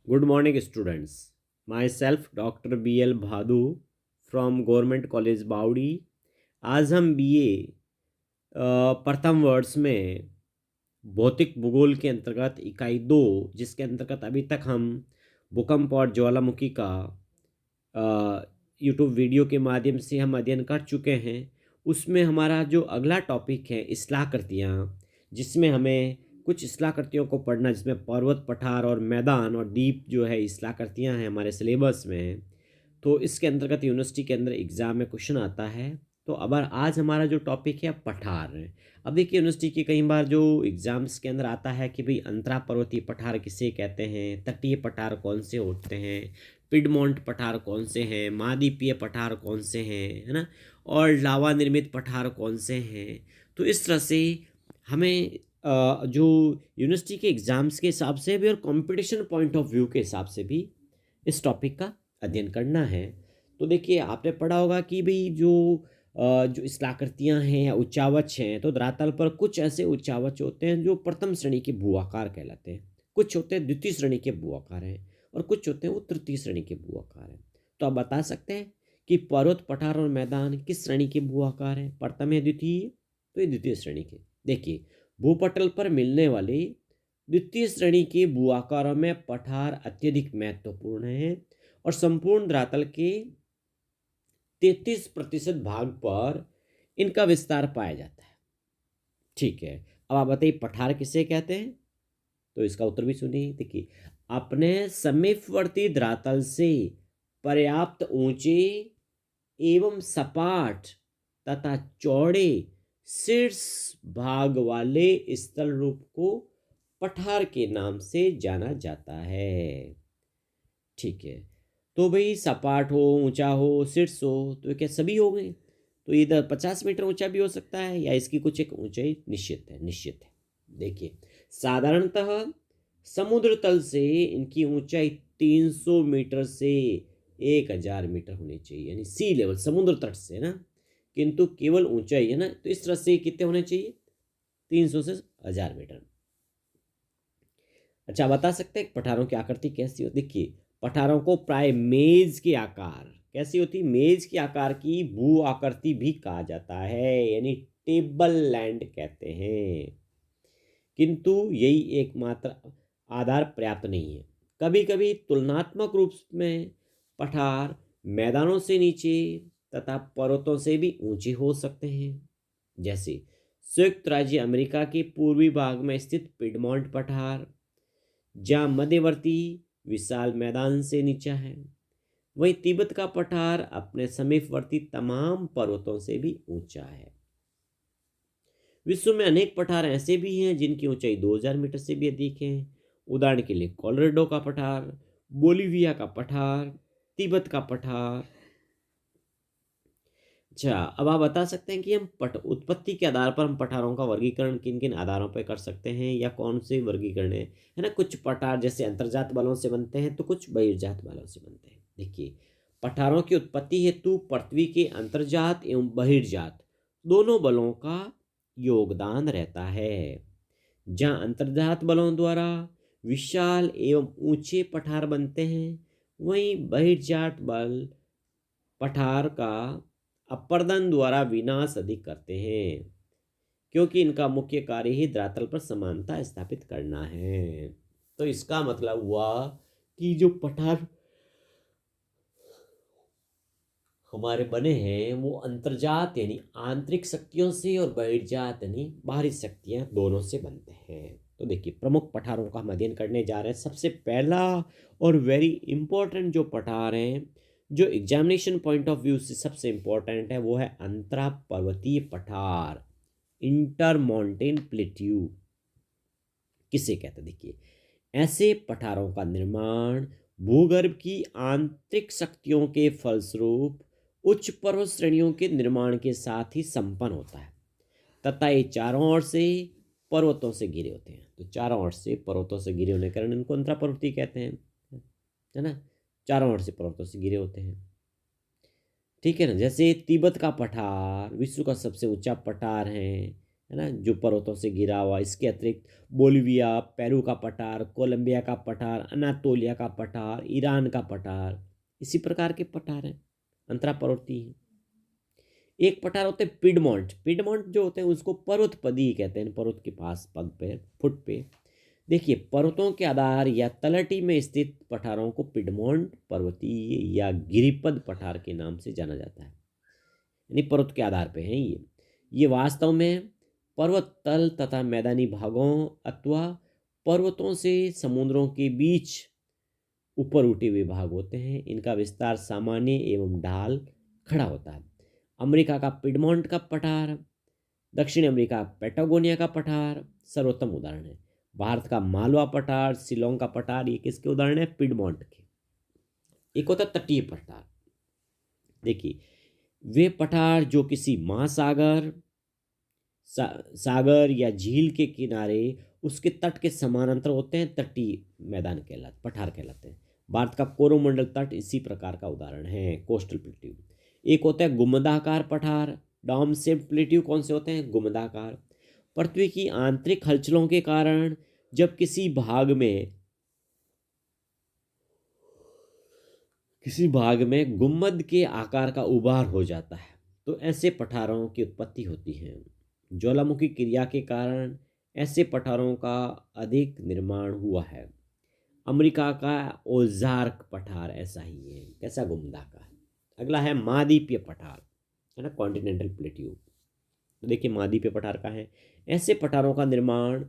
Good morning, students. Myself, Dr. B.L. Bhadu from Government College बावड़ी। आज हम BA प्रथम वर्ष में भौतिक भूगोल के अंतर्गत इकाई 2, जिसके अंतर्गत अभी तक हम भूकंप और ज्वालामुखी का यूट्यूब वीडियो के माध्यम से हम अध्ययन कर चुके हैं। उसमें हमारा जो अगला टॉपिक है इस्लाकृतियाँ, जिसमें हमें कुछ इस्लाकृतियों को पढ़ना, जिसमें पर्वत, पठार और मैदान और द्वीप जो है इस्लाकृतियाँ हैं हमारे सिलेबस में। तो इसके अंतर्गत यूनिवर्सिटी के अंदर एग्ज़ाम में क्वेश्चन आता है। तो अब आज हमारा जो टॉपिक है पठार है। अब देखिए यूनिवर्सिटी के कई बार जो एग्ज़ाम्स के अंदर आता है कि भाई अंतरा पर्वतीय पठार किसे कहते हैं, तटीय पठार कौन से होते हैं, पिडमोंट पठार कौन से हैं, महाद्वीपीय पठार कौन से हैं, है ना, और लावा निर्मित पठार कौन से हैं। तो इस तरह से हमें जो यूनिवर्सिटी के एग्ज़ाम्स के हिसाब से भी और कंपटीशन पॉइंट ऑफ व्यू के हिसाब से भी इस टॉपिक का अध्ययन करना है। तो देखिए आपने पढ़ा होगा कि भाई जो इस्लाकृतियाँ हैं या उच्चावच हैं, तो धरातल पर कुछ ऐसे उच्चावच होते हैं जो प्रथम श्रेणी के भू आकार कहलाते हैं, कुछ होते हैं द्वितीय श्रेणी के भू आकार हैं, और कुछ होते हैं वो तृतीय श्रेणी के भू आकार हैं। तो आप बता सकते हैं कि पर्वत, पठार और मैदान किस श्रेणी के भू आकार हैं, प्रथम या द्वितीय? तो ये द्वितीय श्रेणी के। देखिए भूपटल पर मिलने वाले द्वितीय श्रेणी के भू आकारों में पठार अत्यधिक महत्वपूर्ण है और संपूर्ण धरातल के 33% भाग पर इनका विस्तार पाया जाता है। ठीक है, अब आप बताइए पठार किसे कहते हैं? तो इसका उत्तर भी सुनिए। देखिए, अपने समीपवर्ती धरातल से पर्याप्त ऊंचे एवं सपाट तथा चौड़े शीर्ष भाग वाले स्थल रूप को पठार के नाम से जाना जाता है। ठीक है, तो भाई सपाट हो, ऊंचा हो, शीर्ष हो, तो क्या सभी हो गए? तो इधर 50 मीटर ऊंचा भी हो सकता है या इसकी कुछ एक ऊंचाई निश्चित है। देखिए साधारणतः समुद्र तल से इनकी ऊंचाई 300 मीटर से 1000 मीटर होनी चाहिए, यानी सी लेवल, समुद्र तट से ना, किंतु केवल ऊंचाई है ना, तो इस तरह से कितने होने चाहिए? 300 से 1000 मीटर। अच्छा, बता सकते हैं पठारों की आकृति कैसी होती? देखिए पठारों को प्राय मेज के आकार, कैसी होती? मेज के आकार की भू आकृति भी कहा जाता है, यानी टेबल लैंड कहते हैं, किंतु यही एकमात्र आधार पर्याप्त नहीं है। कभी कभी तुलनात्मक रूप में पठार मैदानों से नीचे तथा पर्वतों से भी ऊंचे हो सकते हैं, जैसे संयुक्त राज्य अमेरिका के पूर्वी भाग में स्थित पिडमोंट पठार, जहाँ मध्यवर्ती विशाल मैदान से नीचा है। वहीं तिब्बत का पठार अपने समीपवर्ती तमाम पर्वतों से भी ऊंचा है। विश्व में अनेक पठार ऐसे भी हैं जिनकी ऊंचाई 2000 मीटर से भी अधिक है। उदाहरण के लिए कोलोराडो का पठार, बोलिविया का पठार, तिब्बत का पठार। अच्छा, अब आप बता सकते हैं कि हम उत्पत्ति के आधार पर हम पठारों का वर्गीकरण किन किन आधारों पर कर सकते हैं, या कौन से वर्गीकरण है ना? कुछ पठार जैसे अंतर्जात बलों से बनते हैं, तो कुछ बहिर्जात बलों से बनते हैं। देखिए पठारों की उत्पत्ति हेतु पृथ्वी के अंतर्जात एवं बहिर्जात दोनों बलों का योगदान रहता है। जहाँ अंतर्जात बलों द्वारा विशाल एवं ऊंचे पठार बनते हैं, वहीं बहिर्जात बल पठार का अपर्दन द्वारा विनाश अधिक करते हैं, क्योंकि इनका मुख्य कार्य ही धरातल पर समानता स्थापित करना है। तो इसका मतलब हुआ कि जो पठार हमारे बने हैं वो अंतर्जात यानी आंतरिक शक्तियों से और बहिर्जात यानी बाहरी शक्तियां दोनों से बनते हैं। तो देखिए प्रमुख पठारों का हम अध्ययन करने जा रहे हैं। सबसे पहला और वेरी इंपॉर्टेंट जो पठार है, जो एग्जामिनेशन पॉइंट ऑफ व्यू से सबसे इंपॉर्टेंट है, वो है अंतरा पर्वतीय पठार, इंटरमाउंटेन प्लेट्यू किसे कहते हैं? देखिए ऐसे पठारों का निर्माण भूगर्भ की आंतरिक शक्तियों के फलस्वरूप उच्च पर्वत श्रेणियों के निर्माण के साथ ही संपन्न होता है, तथा ये चारों ओर से पर्वतों से घिरे होते हैं। तो चारों ओर से पर्वतों से घिरे होने के कारण इनको अंतरा पर्वतीय कहते हैं, है ना? चारों ओर से पर्वतों से घिरे होते हैं। ठीक है ना? जैसे तिब्बत का पठार विश्व का सबसे ऊंचा पठार है, है ना, जो पर्वतों से घिरा हुआ। इसके अतिरिक्त बोलिविया, पेरू का पठार, कोलंबिया का पठार, अनातोलिया का पठार, ईरान का पठार, इसी प्रकार के पठार हैं, अंतरा पर्वतीय हैं। एक पठार होते हैं पिडमोंट। पिडमोंट जो होते हैं उसको पर्वतपदी कहते हैं, पर्वत के पास पग पे, फुट पे। देखिए, पर्वतों के आधार या तलहटी में स्थित पठारों को पिडमोंट पर्वतीय या गिरिपद पठार के नाम से जाना जाता है, यानी पर्वत के आधार पे हैं ये वास्तव में पर्वत तल तथा मैदानी भागों अथवा पर्वतों से समुद्रों के बीच ऊपर उठे हुए भाग होते हैं। इनका विस्तार सामान्य एवं ढाल खड़ा होता है। अमेरिका का पिडमोंट का पठार, दक्षिण अमेरिका पेटागोनिया का पठार सर्वोत्तम उदाहरण है। भारत का मालवा पठार, शिलोंग का पठार, ये किसके उदाहरण है? पिडमोंट के। एक होता है तटीय पठार। देखिए, वे पठार जो किसी महासागर, सागर या झील के किनारे उसके तट के समानांतर होते हैं, तटीय मैदान कहलाते, पठार कहलाते हैं। भारत का कोरोमंडल तट इसी प्रकार का उदाहरण है, कोस्टल प्लेट्यू। एक होता है गुम्मदाकार पठार, डॉम शेप्ड प्लेट्यू। कौन से होते हैं? गुम्मदाकार। पृथ्वी की आंतरिक हलचलों के कारण जब किसी भाग में गुम्मद के आकार का उभार हो जाता है, तो ऐसे पठारों की उत्पत्ति होती है। ज्वालामुखी क्रिया के कारण ऐसे पठारों का अधिक निर्माण हुआ है। अमेरिका का ओज़ार्क पठार ऐसा ही है, कैसा? गुम्मदाकार। अगला है महाद्वीपीय पठार, है ना, कॉन्टिनेंटल प्लेट्यू। तो देखिए, महाद्वीपीय पठार का है। ऐसे पठारों का निर्माण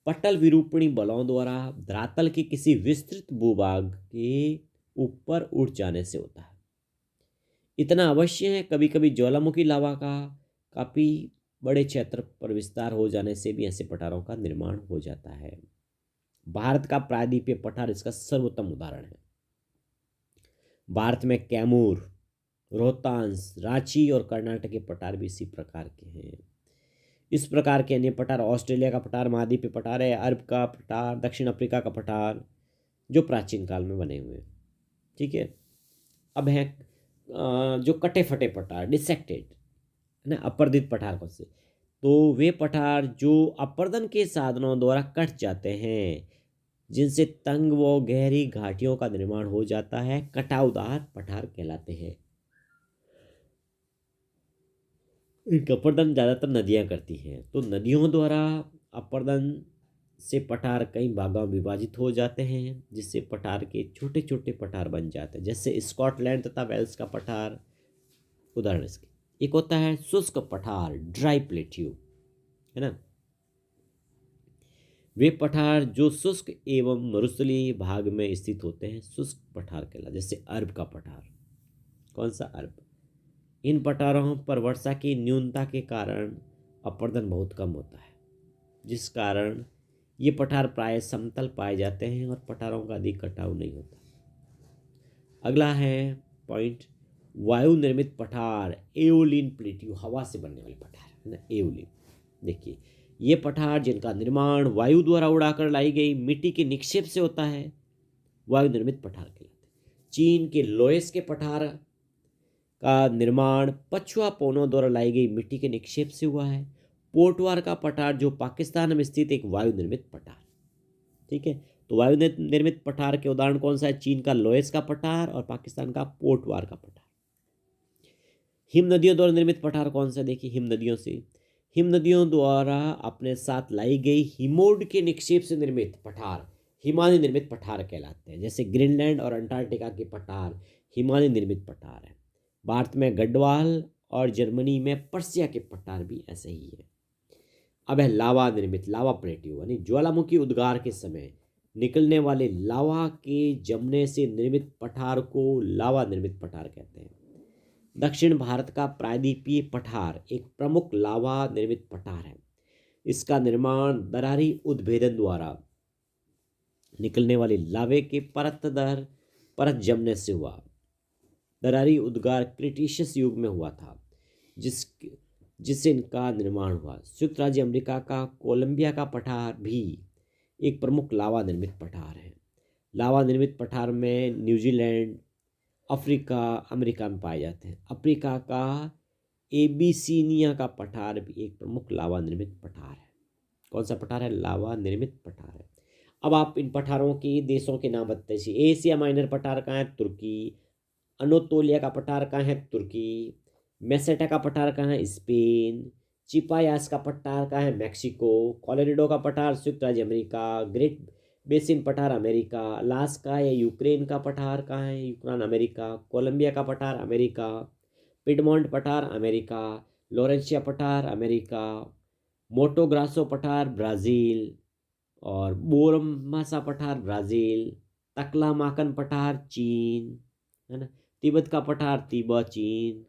पटल विरूपणी बलों द्वारा धरातल के किसी विस्तृत भूभाग के ऊपर उठ जाने से होता है। इतना अवश्य है, कभी कभी ज्वालामुखी लावा का काफी बड़े क्षेत्र पर विस्तार हो जाने से भी ऐसे पठारों का निर्माण हो जाता है। भारत का प्रायद्वीपीय पठार इसका सर्वोत्तम उदाहरण है। भारत में कैमूर, रोहतांस, रांची और कर्नाटक के पठार भी इसी प्रकार के हैं। इस प्रकार के अन्य पठार ऑस्ट्रेलिया का पठार महाद्वीपीय पठार है, अरब का पठार, दक्षिण अफ्रीका का पठार, जो प्राचीन काल में बने हुए हैं। ठीक है। अब है जो कटे फटे पठार, डिसेक्टेड, है ना, अपर्दित पठार कौन से? तो वे पठार जो अपर्दन के साधनों द्वारा कट जाते हैं, जिनसे तंग व गहरी घाटियों का निर्माण हो जाता है, कटावदार पठार कहलाते हैं। इनका अपर्दन ज़्यादातर नदियाँ करती हैं, तो नदियों द्वारा अपर्दन से पठार कई भागों में विभाजित हो जाते हैं, जिससे पठार के छोटे छोटे पठार बन जाते हैं, जैसे स्कॉटलैंड तथा वेल्स का पठार उदाहरण इसके। एक होता है शुष्क पठार, ड्राई प्लेट्यू, है ना। वे पठार जो शुष्क एवं मरुस्थलीय भाग में स्थित होते हैं, शुष्क पठार कहलाते, जैसे अरब का पठार। कौन सा? अरब। इन पठारों पर वर्षा की न्यूनता के कारण अपर्दन बहुत कम होता है, जिस कारण ये पठार प्राय समतल पाए जाते हैं और पठारों का अधिक कटाव नहीं होता। अगला है पॉइंट, वायु निर्मित पठार, एओलियन प्लेट्यू, हवा से बनने वाले पठार, है ना, एओलियन। देखिए, ये पठार जिनका निर्माण वायु द्वारा उड़ाकर लाई गई मिट्टी के निक्षेप से होता है, वायु निर्मित पठार कहलाते हैं। चीन के लोएस के पठार का निर्माण पछुआ पोनों द्वारा लाई गई मिट्टी के निक्षेप से हुआ है। पोर्टवार का पठार जो पाकिस्तान में स्थित एक वायु निर्मित पठार। ठीक है, तो वायु निर्मित पठार के उदाहरण कौन सा है? चीन का लोएस का पठार और पाकिस्तान का पोर्टवार का पठार। हिम नदियों द्वारा निर्मित पठार कौन सा? देखिए, हिम नदियों द्वारा अपने साथ लाई गई हिमोड के निक्षेप से निर्मित पठार हिमालय निर्मित पठार कहलाते हैं, जैसे ग्रीनलैंड और अंटार्कटिका के पठार हिमालय निर्मित पठार है। भारत में गढ़वाल और जर्मनी में पर्सिया के पठार भी ऐसे ही है। अब है लावा निर्मित, लावा प्लेट्यू, यानी ज्वालामुखी उद्गार के समय निकलने वाले लावा के जमने से निर्मित पठार को लावा निर्मित पठार कहते हैं। दक्षिण भारत का प्रायद्वीपीय पठार एक प्रमुख लावा निर्मित पठार है। इसका निर्माण दरारी उद्भेदन द्वारा निकलने वाले लावे के परत दर परत जमने से हुआ। दरारी उद्गार क्रिटेशियस युग में हुआ था, जिससे इनका निर्माण हुआ। संयुक्त राज्य अमेरिका का कोलंबिया का पठार भी एक प्रमुख लावा निर्मित पठार है। लावा निर्मित पठार में न्यूजीलैंड, अफ्रीका, अमेरिका में पाए जाते हैं। अफ्रीका का एबीसीनिया का पठार भी एक प्रमुख लावा निर्मित पठार है। कौन सा पठार है? लावा निर्मित पठार है। अब आप इन पठारों के देशों के नाम बताइए। एशिया माइनर पठार कहाँ है? तुर्की। अनोतोलिया का पठार कहाँ है? तुर्की। मेसेटा का पठार कहाँ है? स्पेन। चिपायास का पठार कहाँ है? मैक्सिको। कोलोराडो का पठार संयुक्त राज्य अमेरिका। ग्रेट बेसिन पठार अमेरिका। अलास्का या यूक्रेन का पठार कहाँ है? Ukraine America. कोलंबिया का पठार अमेरिका। पिडमोंट पठार अमेरिका। लोरेंशिया पठार अमेरिका। मोटोग्रासो पठार ब्राज़ील। और बोरमासा पठार ब्राज़ील। तकलामाकन पठार चीन, है ना। तिब्बत का पठार तिब्बत चीन।